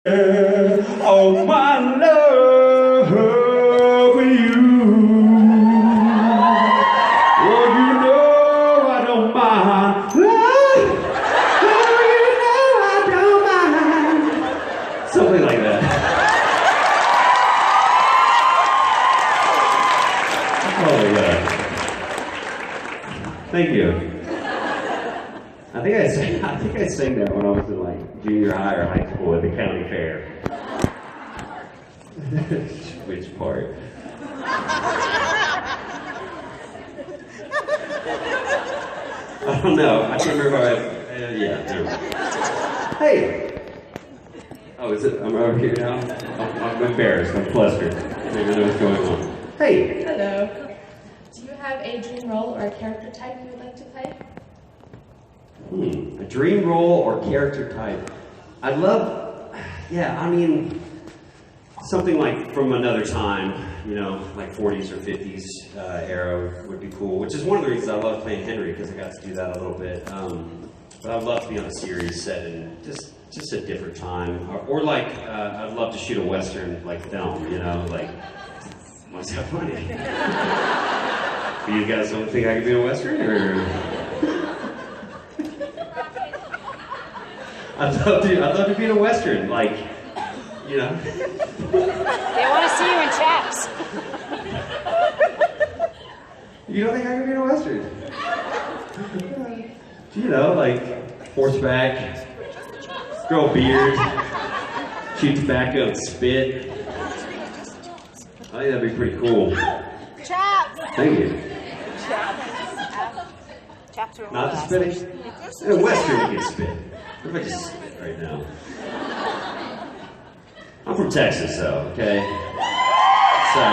Oh, my love for you. Oh, you know I don't mind. Oh, you know I don't mind. Something like that. Oh, my God. Thank you. I think I sang that when I was in like junior high or high school at the county fair. Which part? I don't know. I can't remember. Yeah. Hey. Oh, is it? I'm over here now. I'm embarrassed. I'm flustered. I don't even know what's going on. Hey. Hello. Do you have a dream role or a character type you would like to play? A dream role or character type. I'd love, something like from another time, like 40s or 50s era would be cool, which is one of the reasons I love playing Henry, because I got to do that a little bit. But I'd love to be on a series set in just a different time. Or I'd love to shoot a Western, like film, what's that funny? You guys don't think I could be in a Western, or? I'd love to be in a Western, They want to see you in chaps. You don't think I could be in a Western? Horseback, grow a beard, chew tobacco and spit. I think that'd be pretty cool. Chaps! Thank you. Chaps are Not the spitting? In a Western you can spit. What if I just spit right now? I'm from Texas, though, okay? So,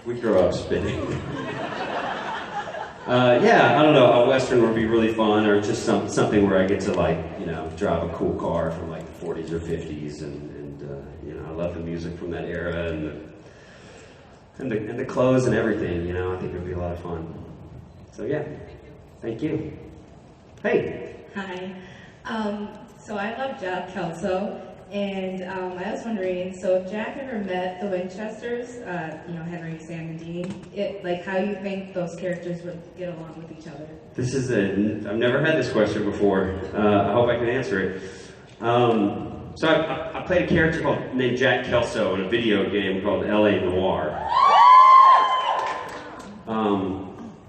we grew up spitting. I don't know, a Western would be really fun, or just something where I get to, drive a cool car from, the 40s or 50s, and I love the music from that era, and the clothes and everything, I think it would be a lot of fun. So, yeah, thank you. Hey. Hi. So I love Jack Kelso, and I was wondering, so if Jack ever met the Winchesters, Henry, Sam, and Dean, how you think those characters would get along with each other? I've never had this question before. I hope I can answer it. So I played a character named Jack Kelso in a video game called L.A. Noire.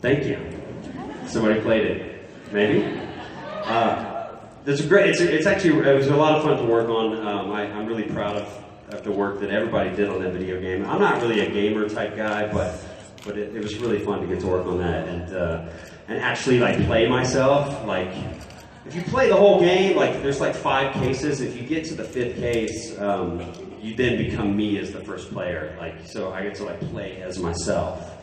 Thank you. Somebody played it. Maybe? It's it was a lot of fun to work on. I'm really proud of the work that everybody did on that video game. I'm not really a gamer type guy, but it was really fun to get to work on that and actually play myself. If you play the whole game, there's 5 cases. If you get to the 5th case, you then become me as the first player. So I get to play as myself,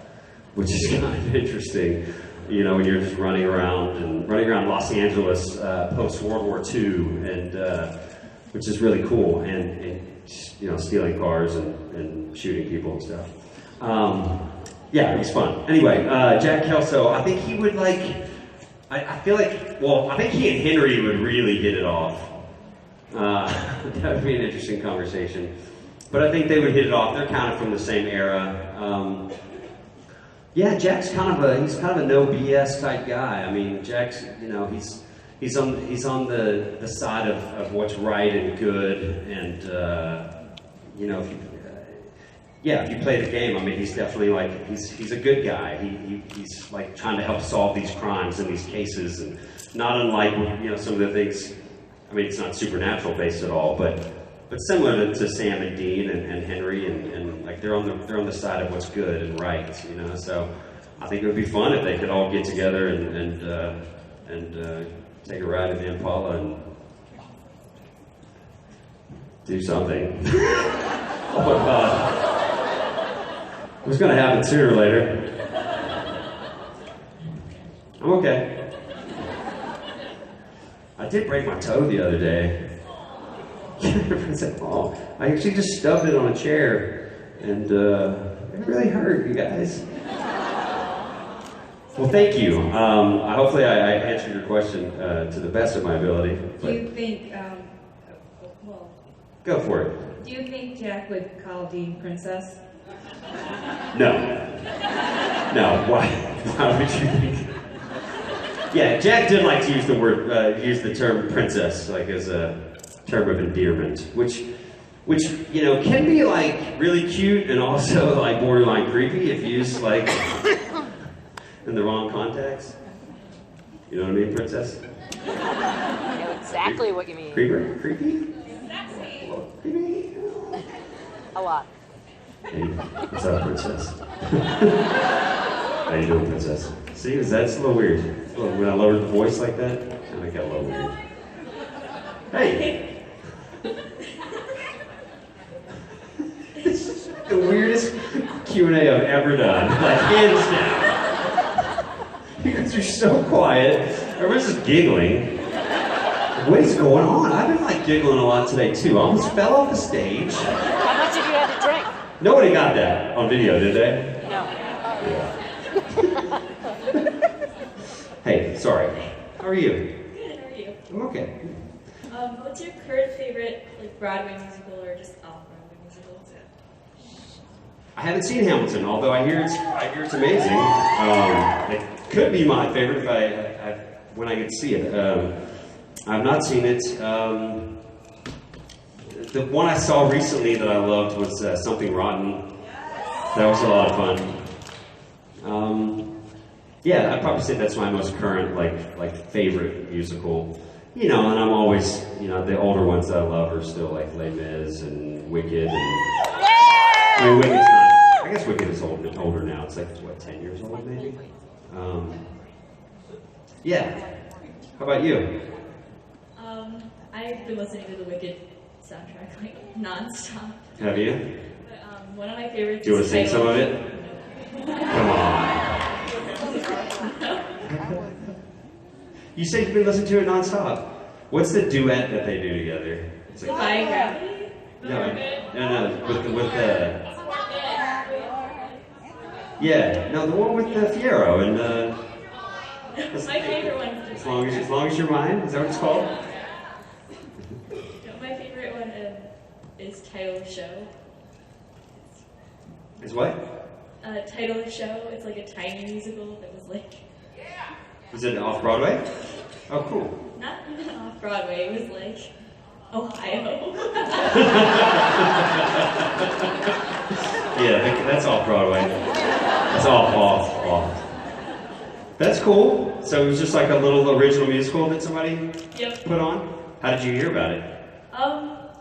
which is kind of interesting. When you're just running around Los Angeles post World War II, and which is really cool, and stealing cars and shooting people and stuff. It was fun. Anyway, Jack Kelso, I think he would I think he and Henry would really hit it off. That would be an interesting conversation. But I think they would hit it off. They're kind of from the same era. Jack's kind of a no BS type guy. I mean, Jack's, he's on the side of what's right and good, and if you play the game, I mean, he's definitely he's a good guy. He's trying to help solve these crimes and these cases, and not unlike some of the things. I mean, it's not supernatural based at all, but similar to Sam and Dean and Henry, and they're on the side of what's good and right, So I think it would be fun if they could all get together and take a ride in the Impala and do something. Oh my God, it was going to happen sooner or later. I'm okay. I did break my toe the other day. I said, "Oh, I actually just stubbed it on a chair, and it really hurt, you guys." Well, thank you. Hopefully I answered your question to the best of my ability. Do you think, Go for it. Do you think Jack would call Dean princess? No. No, why? Why would you think? Yeah, Jack did like to use the term princess, like as a term of endearment, which you know can be like really cute and also like borderline creepy if used like in the wrong context. You know what I mean, princess? I know exactly what you mean. Creepy? Creepy? Creepy? A lot. Hey, what's up, princess? How you doing, princess? See, that's a little weird. When I lowered the voice like that, I make that a little weird. Hey! It's the weirdest Q&A I've ever done. Like, hands down. Because you're so quiet. Everyone's just giggling. What is going on? I've been like giggling a lot today too. I almost fell off the stage. How much have you had to drink? Nobody got that on video, did they? No. Yeah. Hey, sorry. How are you? Good, how are you? I'm okay. What's your current favorite like Broadway musical or just off-Broadway musical? I haven't seen Hamilton, although I hear it's amazing. It could be my favorite if when I could see it. I've not seen it. The one I saw recently that I loved was Something Rotten. That was a lot of fun. Yeah, I'd probably say that's my most current, like favorite musical. You know, and I'm always, you know, the older ones that I love are still like Les Mis and Wicked. And, I mean, Wicked's not. I guess Wicked is older now. It's like what, 10 years old maybe. Yeah. How about you? I've been listening to the Wicked soundtrack like non-stop. Have you? But one of my favorites. Do you want to sing some of it? Come on. You said you've been listening to it nonstop. What's the duet that they do together? It's like, Defying Gravity? no, with the yeah, no, the one with Fierro and My favorite one is as long as you're mine. Is that what it's called? My favorite one is Title of Show. Is what? Title of Show. It's like a tiny musical that was like Was it off Broadway? Oh, cool. not even off Broadway. It was like Ohio. Yeah, that's off Broadway. That's off. That's cool. So it was just like a little original musical that somebody Yep. put on? How did you hear about it?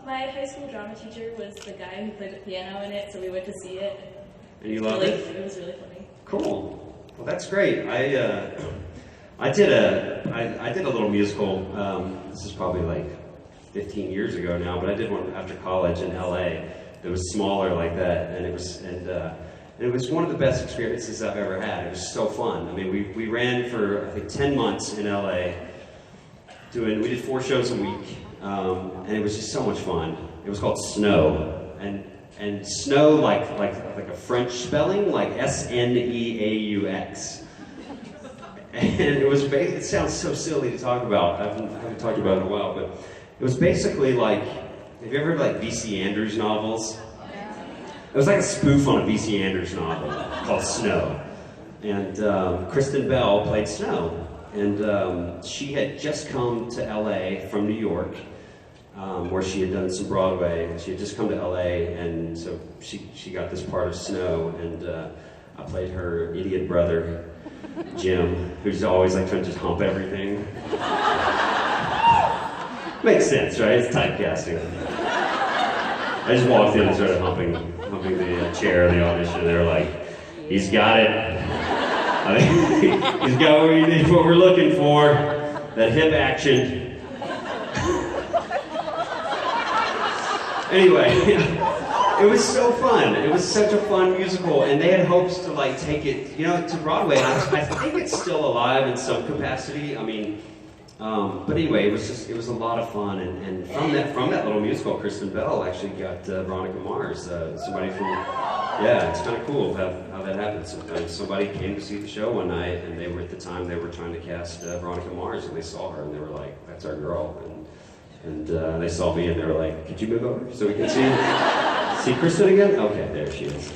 My high school drama teacher was the guy who played the piano in it, so we went to see it. And you loved it? It was really funny. Cool. Well, that's great. I did a little musical. This is probably like 15 years ago now, but I did one after college in LA. It was smaller like that, and it was one of the best experiences I've ever had. It was so fun. I mean, we ran for I think 10 months in LA. We did 4 shows a week, and it was just so much fun. It was called Snow, and Snow like a French spelling, like Sneaux. And it sounds so silly to talk about. I haven't talked about it in a while, but it was basically like, have you ever heard like V.C. Andrews novels? It was like a spoof on a V.C. Andrews novel called Snow. And Kristen Bell played Snow. And she had just come to LA from New York, where she had done some Broadway. She had just come to LA, and so she got this part of Snow, and I played her idiot brother, Jim, who's always like trying to just hump everything. Makes sense, right? It's typecasting. I just walked in and started humping the chair in the audition, and they were like, "He's got it. I think he's got what we're looking for. That hip action." Anyway, it was so fun. It was such a fun musical, and they had hopes to like take it, to Broadway. And I think it's still alive in some capacity. I mean, but anyway, it was a lot of fun. And from that little musical, Kristen Bell actually got Veronica Mars, somebody from. Yeah, it's kind of cool how that happens sometimes. Somebody came to see the show one night, and they were trying to cast Veronica Mars, and they saw her, and they were like, "That's our girl." And they saw me and they were like, could you move over so we can see Kristen again? Okay, there she is.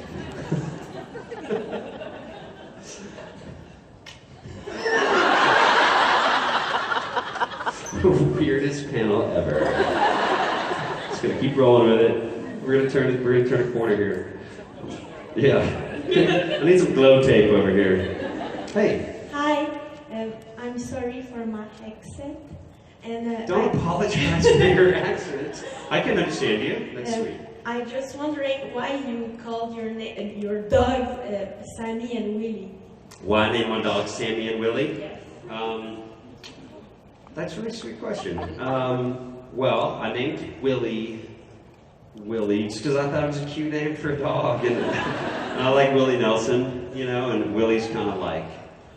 Weirdest panel ever. Just gonna keep rolling with it. We're gonna turn a corner here. Yeah. I need some glow tape over here. Hey. Hi, I'm sorry for my accent. And Don't apologize for your accent. I can understand you. That's sweet. I'm just wondering why you called your dog Sammy and Willie. Why I named my dog Sammy and Willie? Yes. That's a really sweet question. Well, I named Willie just because I thought it was a cute name for a dog, and I like Willie Nelson, you know, and Willie's kind of like,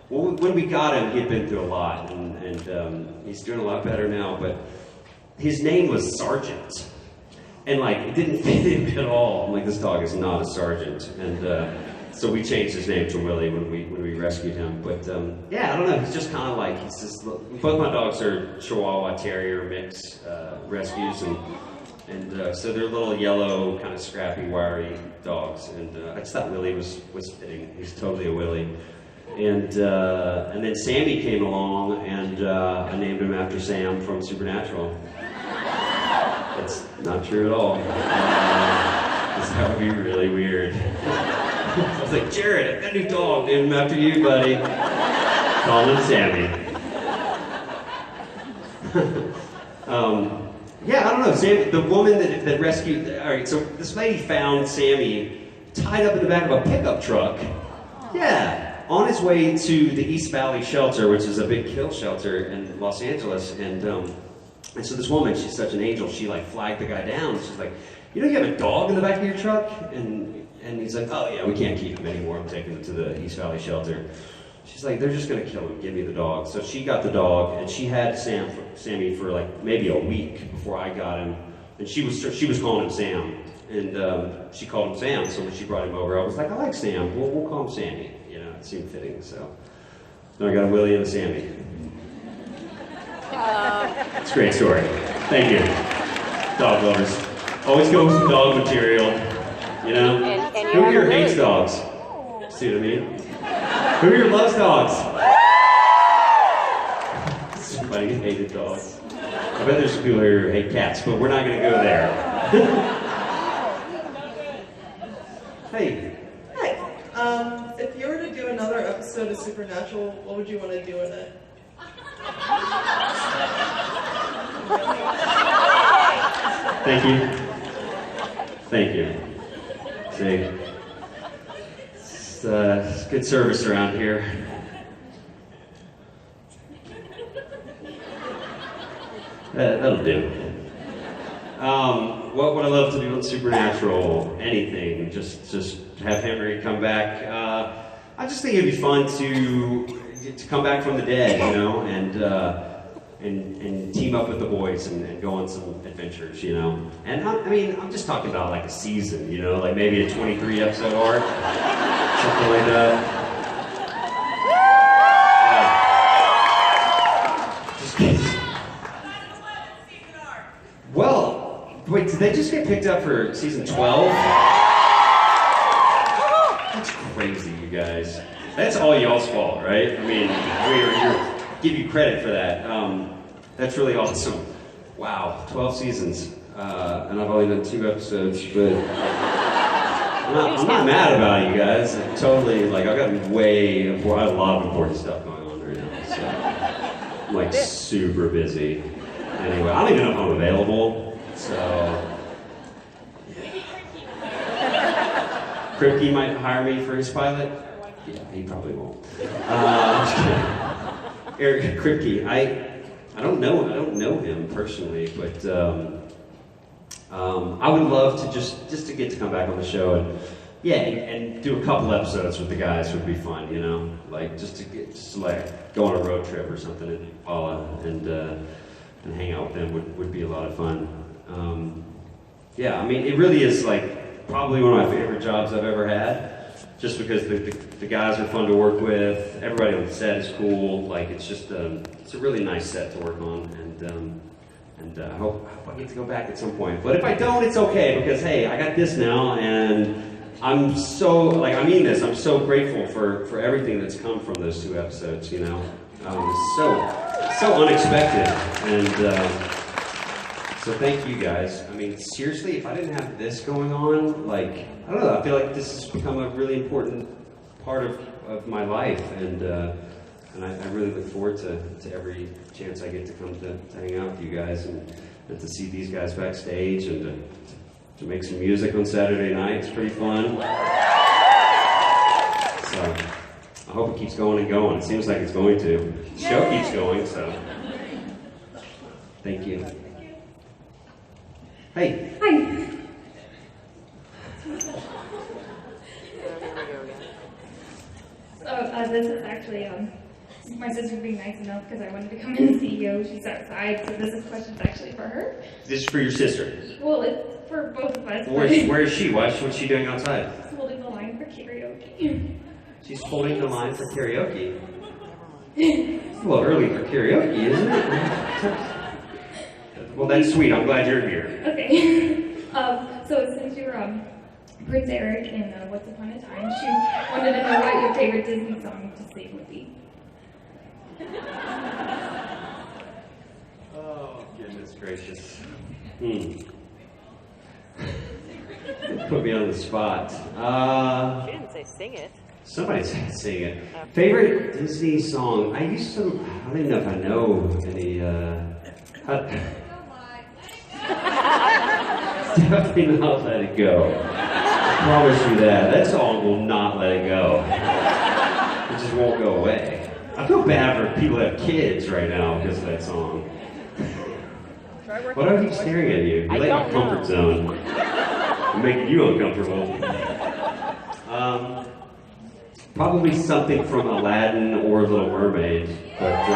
well, when we got him, he'd been through a lot, and he's doing a lot better now, but his name was Sergeant, and like, it didn't fit him at all. I'm like, this dog is not a sergeant, and so we changed his name to Willie when we rescued him. But yeah, I don't know. He's just kind of like, he's just. Both my dogs are Chihuahua Terrier mix rescues, and so they're little yellow, kind of scrappy, wiry dogs. And I just thought Willie was fitting. He's totally a Willie. And then Sammy came along, and I named him after Sam from Supernatural. That's not true at all. That would be really weird. I was like, Jared, I've got a new dog, named him after you, buddy. Call him Sammy. Yeah, I don't know, Sammy, the woman that rescued, all right, so this lady found Sammy tied up in the back of a pickup truck. Yeah, on his way to the East Valley Shelter, which is a big kill shelter in Los Angeles, and so this woman, she's such an angel, she like flagged the guy down. She's like, you know you have a dog in the back of your truck? And he's like, oh yeah, we can't keep him anymore. I'm taking him to the East Valley Shelter. She's like, they're just gonna kill him. Give me the dog. So she got the dog, and she had Sammy for like maybe a week before I got him. And she was calling him Sam, and she called him Sam. So when she brought him over, I was like, I like Sam. We'll call him Sammy. You know, it seemed fitting. So then I got a Willie and a Sammy. It's a great story. Thank you, dog lovers. Always go with some dog material. You know? And Who here hates dogs? See what I mean? Who here loves dogs? Somebody hated dogs. I bet there's some people here who hate cats, but we're not going to go there. Hey. Hi. If you were to do another episode of Supernatural, what would you want to do in it? Thank you. Thank you. See, it's good service around here. That'll do. What would I love to do on Supernatural? Anything. Just have Henry come back. I just think it'd be fun to come back from the dead, you know, and team up with the boys and go on some adventures, you know. And I'm just talking about like a season, you know, like maybe a 23 episode arc, something like that. Well, wait, did they just get picked up for season 12? That's crazy, you guys. That's all y'all's fault, right? I mean, we're give you credit for that. That's really awesome. Wow, 12 seasons. And I've only done 2 episodes, but I'm not mad about it, you guys. I'm totally, like, I've gotten way important. I have a lot of important stuff going on right now, so I'm like super busy. Anyway, I don't even know if I'm available, so. Kripke might hire me for his pilot. Yeah, he probably won't. Eric Kripke, I don't know him personally, but I would love to just to get to come back on the show and do a couple episodes with the guys would be fun, you know, like just to like go on a road trip or something in Impala and hang out with them would be a lot of fun. Yeah, I mean, it really is like probably one of my favorite jobs I've ever had. Just because the guys are fun to work with, everybody on the set is cool. Like it's just it's a really nice set to work on, And I hope I get to go back at some point. But if I don't, it's okay, because hey, I got this now, and I'm so, like, I mean this, I'm so grateful for everything that's come from those 2 episodes, you know. So unexpected. And so thank you guys. I mean, seriously, if I didn't have this going on, like, I don't know, I feel like this has become a really important part of my life, and I really look forward to every chance I get to come to hang out with you guys and to see these guys backstage and to make some music on Saturday night. It's pretty fun. So I hope it keeps going and going. It seems like it's going to. The show keeps going, so thank you. Hey. Hi. So this is actually my sister being nice enough because I wanted to come in and see you. She's outside, so this question's actually for her. This is for your sister. Well, it's for both of us. Where is she? What's she doing outside? She's holding the line for karaoke. She's holding the line for karaoke. It's a little early for karaoke, isn't it? Well, that's sweet. I'm glad you're here. Okay. So since you're Prince Eric in Once Upon a Time, she wanted to know what your favorite Disney song to sing would be. Oh, goodness gracious. Put me on the spot. She didn't say sing it. Somebody said sing it. Favorite Disney song? I don't even know if I know any, definitely not Let It Go. I promise you that. That song will not let it go. It just won't go away. I feel bad for people that have kids right now because of that song. What are you staring at you? You're like my comfort zone. I'm making you uncomfortable. Probably something from Aladdin or Little Mermaid, but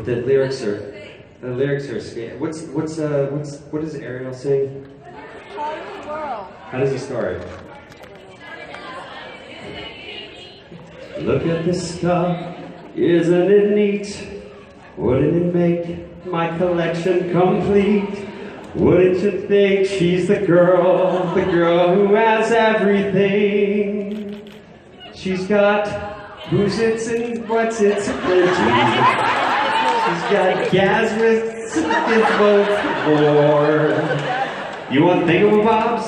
the lyrics are scary. What does Ariel sing? How does it start? Look at this stuff, isn't it neat? Wouldn't it make my collection complete? Wouldn't you think she's the girl who has everything? She's got who's its and what's its and plenty. She's got gas with both galore. You want thingamabobs?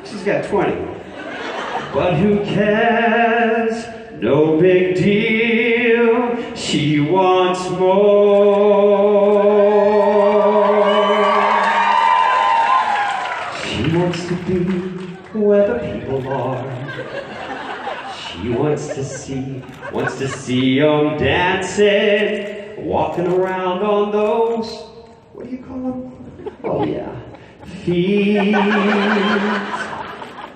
She's got 20. But who cares? No big deal. She wants more. She wants to be where the people are. She wants to see them dancing, walking around on those, what do you call them? Oh yeah, feet.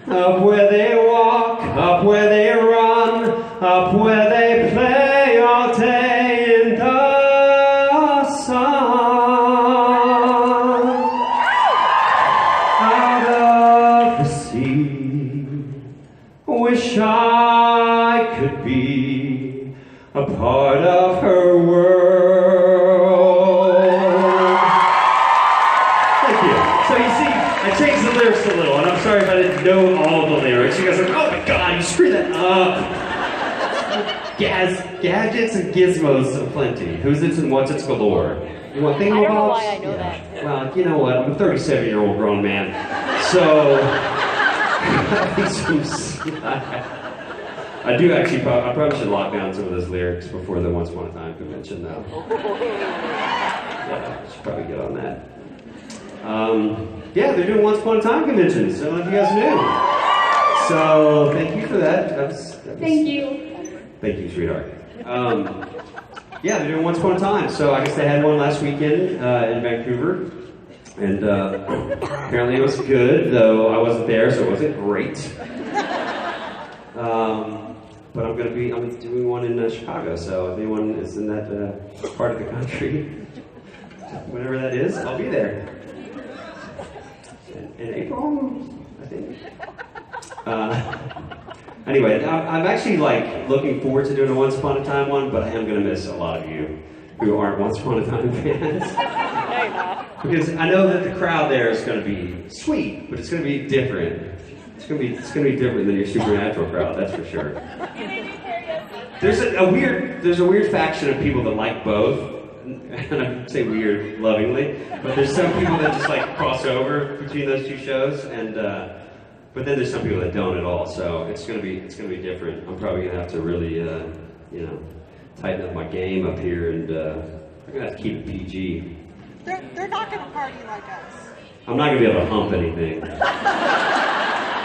Up where they walk, up where they run, up where they play all day in the sun. Out of the sea, wish I could be a part of her world. Thank you. So you see, I changed the lyrics a little, and I'm sorry if I didn't know all the lyrics. You guys are like, oh my god, you screwed that up. Gadgets and gizmos aplenty. Who's its and what's its galore. You want thingamabobs? I don't know why I know that. Well, you know what? I'm a 37-year-old grown man. So, I do actually, I probably should lock down some of those lyrics before the Once Upon a Time convention, though. Yeah, I should probably get on that. Yeah, they're doing Once Upon a Time conventions. I don't know if you guys knew. So, thank you for that. Thank you. Thank you, sweetheart. Yeah, they're doing Once Upon a Time. So, I guess they had one last weekend in Vancouver. And apparently it was good, though I wasn't there, so it wasn't great. But I'm doing one in Chicago, so if anyone is in that part of the country, whenever that is, I'll be there. In April, I think. Anyway, I'm actually looking forward to doing a Once Upon a Time one, but I am going to miss a lot of you. who aren't Once Upon a Time fans. No, you're not. Because I know that the crowd there is going to be sweet, but it's going to be different. It's going to be different than your Supernatural crowd, that's for sure. There's a weird faction of people that like both. And I say weird lovingly, but there's some people that just like cross over between those two shows, and but then there's some people that don't at all. So it's gonna be different. I'm probably gonna have to really tighten up my game up here, and I'm gonna have to keep it PG. They're not gonna party like us. I'm not gonna be able to hump anything.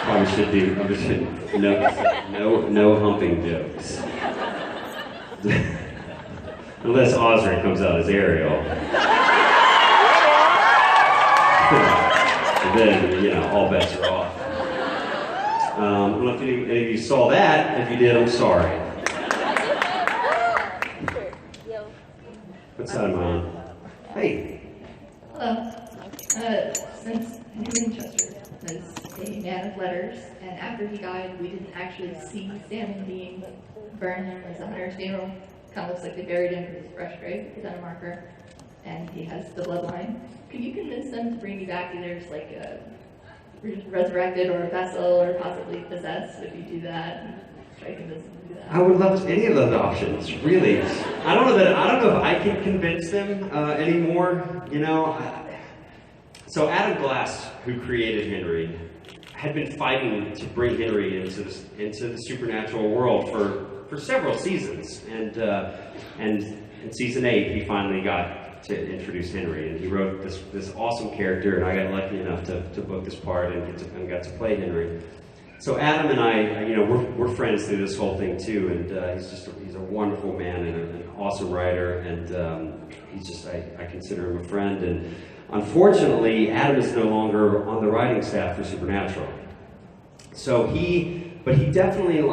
Probably should do. I should no humping jokes. Unless Osric comes out as Ariel. Then, all bets are off. I don't know if any of you saw that. If you did, I'm sorry. What side am I on? Hey. Hello. Since Henry Winchester was a man of letters, and after he died, we didn't actually see Sam and Dean burn him as a hunter's funeral. Kind of looks like they buried him with his fresh grave without a marker, and he has the bloodline. Could you convince them to bring you back either as like a resurrected or a vessel or possibly possessed if you do that? Try to convince them to do that. I would love any of those options, really. I don't know if I can convince them anymore. So Adam Glass, who created Henry, had been fighting to bring Henry into the supernatural world for several seasons, and in season 8 he finally got to introduce Henry, and he wrote this awesome character, and I got lucky enough to book this part and got to play Henry. So Adam and I, we're friends through this whole thing too, and he's a wonderful man and an awesome writer, and I consider him a friend. And unfortunately, Adam is no longer on the writing staff for Supernatural. But he definitely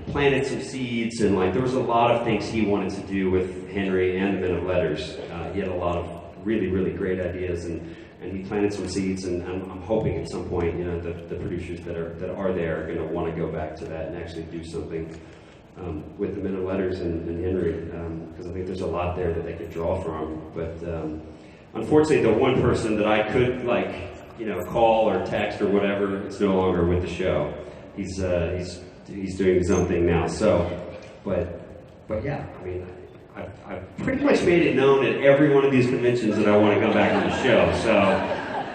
planted some seeds, and there was a lot of things he wanted to do with Henry and the Men of Letters. He had a lot of really, really great ideas, and he planted some seeds, and I'm hoping at some point, the producers that are there are going to want to go back to that and actually do something with the Men of Letters and Henry, because I think there's a lot there that they could draw from. But unfortunately, the one person that I could call or text or whatever, it's no longer with the show. He's doing something now. So, but yeah, I mean, I've pretty much made it known at every one of these conventions that I want to come back on the show. So,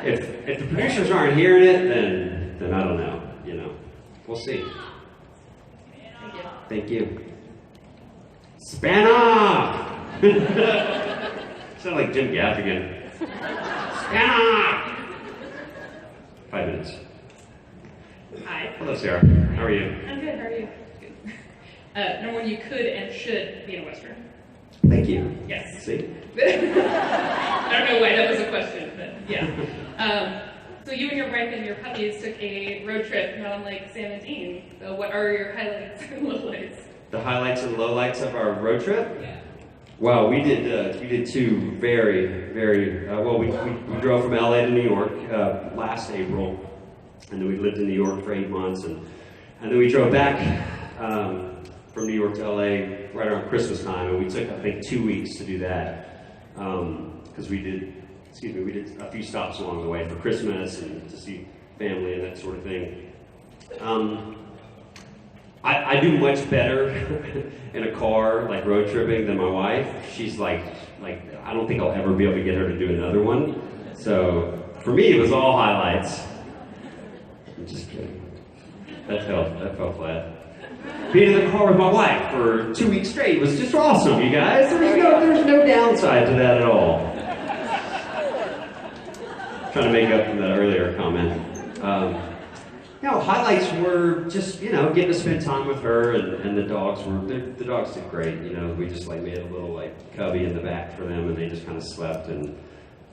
if the producers aren't hearing it, then I don't know. We'll see. Thank you. Span off. Sound like Jim Gaffigan. Span off. 5 minutes. Hi. Hello, Sarah. How are you? I'm good. How are you? Good. Number one, you could and should be in a Western. Thank you. Yes. See? I don't know why that was a question, but yeah. So you and your wife and your puppies took a road trip down Lake San Antonio. So what are your highlights and lowlights? The highlights and lowlights of our road trip? Yeah. Wow, we did two very, very well. We drove from LA to New York last April, and then we lived in New York for 8 months, and then we drove back from New York to LA right around Christmas time, and we took, I think, 2 weeks to do that, because we did a few stops along the way for Christmas and to see family and that sort of thing. I do much better in a car, road tripping, than my wife. She's like, I don't think I'll ever be able to get her to do another one. So for me, it was all highlights. I'm just kidding. That fell flat. Being in the car with my wife for 2 weeks straight was just awesome, you guys. There's no downside to that at all. Trying to make up from that earlier comment. Highlights were just, getting to spend time with her, and the dogs the dogs did great. We just made a little cubby in the back for them, and they just kind of slept, and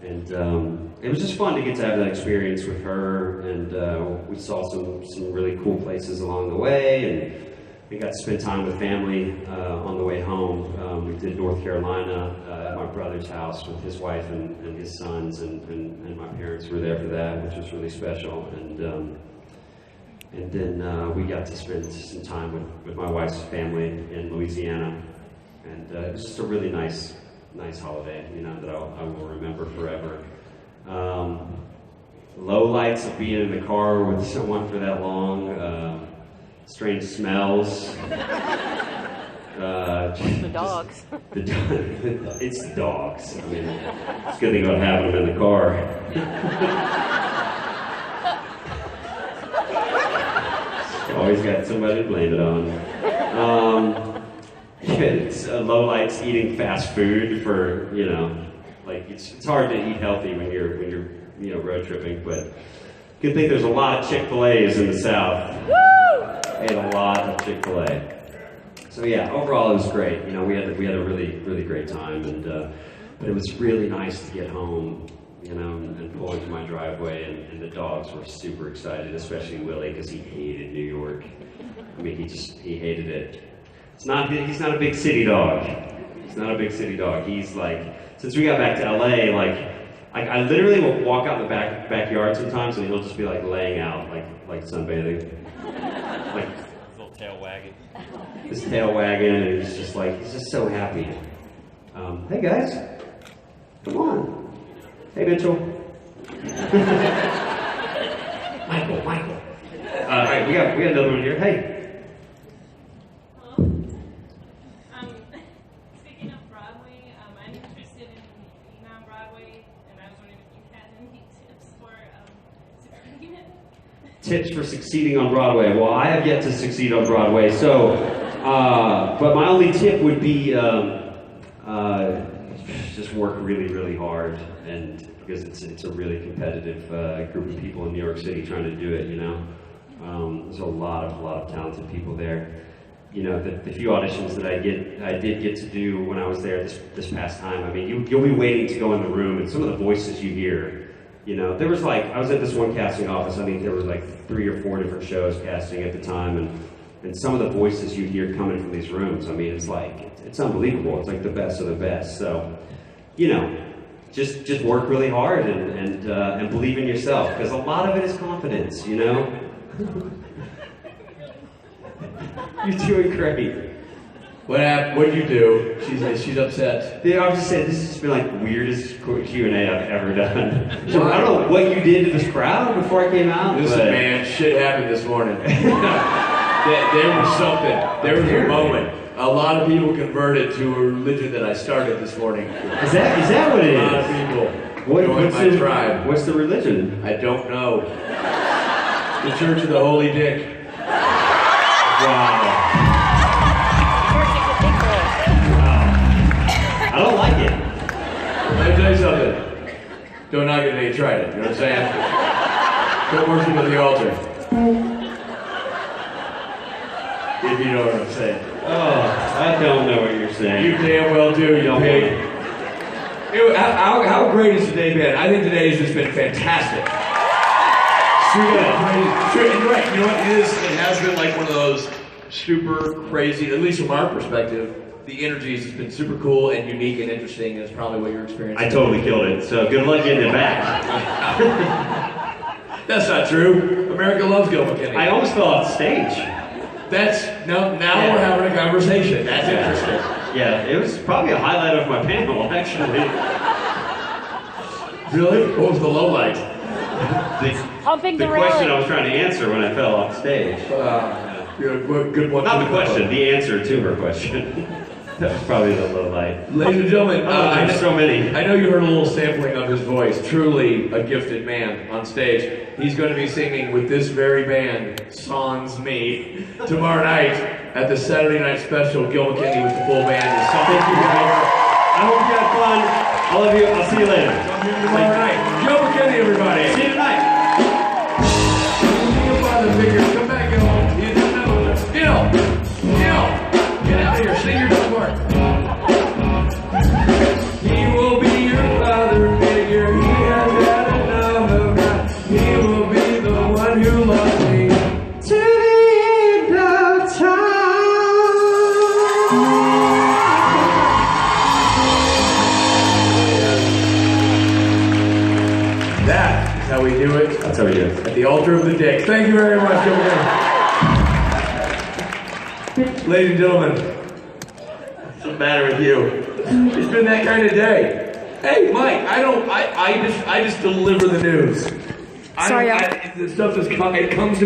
it was just fun to get to have that experience with her, and we saw some really cool places along the way, and we got to spend time with family on the way home. We did North Carolina at my brother's house with his wife and his sons, and my parents were there for that, which was really special. And then we got to spend some time with my wife's family in Louisiana, and it was just a really nice nice holiday, that I will remember forever. Low lights of being in the car with someone for that long, strange smells. The dogs. It's the dogs. I mean, it's a good thing about having them in the car. Always got somebody to blame it on. It's low lights eating fast food for, like it's hard to eat healthy when you're road tripping, but good thing there's a lot of Chick-fil-A's in the South. I ate a lot of Chick-fil-A. So yeah, overall it was great. We had a really, really great time, but it was really nice to get home, and pull into my driveway, and the dogs were super excited, especially Willie, because he hated New York. I mean, he hated it. He's not a big city dog. He's not a big city dog. He's like, since we got back to LA, I literally will walk out in the backyard sometimes, and he'll just be like laying out, like sunbathing, like his little tail wagging. His tail wagging, and he's just so happy. Hey guys, come on. Hey Mitchell. Michael. All right, we got another one here. Hey. Speaking of Broadway, I'm interested in being on Broadway, and I was wondering if you had any tips for succeeding it. Tips for succeeding on Broadway. Well, I have yet to succeed on Broadway, so, but my only tip would be just work really, really hard, and because it's a really competitive group of people in New York City trying to do it, There's a lot of talented people there. The few auditions that I did get to do when I was there this past time, I mean, you'll be waiting to go in the room, and some of the voices you hear, there was I was at this one casting office, I think there was 3 or 4 different shows casting at the time, and some of the voices you hear coming from these rooms, I mean, it's unbelievable. It's like the best of the best. So, just work really hard and believe in yourself, because a lot of it is confidence, You're doing great. What did you do? She's upset. Yeah, I was just saying, this has been the weirdest Q&A I've ever done. So I don't know what you did to this crowd before I came out. Listen, man, shit happened this morning. There was something. There was a moment. A lot of people converted to a religion that I started this morning. Is that what it is? A lot of people joined my tribe. What's the religion? I don't know. The Church of the Holy Dick. Wow. I don't like it. Let me tell you something. Don't knock it until you tried it. You know what I'm saying? Don't worship at the altar. If you know what I'm saying. Oh, I don't know what you're saying. You damn well do, you pig. How great has today been? I think today has just been fantastic. Right, you know what it is? It has been one of those super crazy, at least from our perspective, the energy has been super cool and unique and interesting, and it's probably what you're experiencing. I totally killed it, so good luck getting it back. That's not true. America loves Gil McKinney. I almost fell off the stage. Now we're having a conversation. That's interesting. Yeah, it was probably a highlight of my panel, actually. Really? What was the low light? Pumping the question railing. I was trying to answer when I fell off stage. Good one. Not the question, the answer to her question. That was probably the low light. Ladies and gentlemen, there's so many. I know you heard a little sampling of his voice. Truly a gifted man on stage. He's going to be singing with this very band, Sans Me, tomorrow night at the Saturday night special. Gil McKinney with the full band. Thank you guys. I hope you had fun. I love you. I'll see you later. Tomorrow night. Gil McKinney, everybody. See you tonight. Father figures, come back, Gil. You don't know. Gil, get out of here. Sing your part. He will be your father figure. He has had enough of that. He will be the one who loves me to the end of time. That is how we do it. That's how we do it. At the altar of the dick. Thank you very much, gentlemen. Ladies and gentlemen, What's the matter with you? It's been that kind of day. Hey, Mike, I just deliver the news. Sorry, the stuff it comes to me.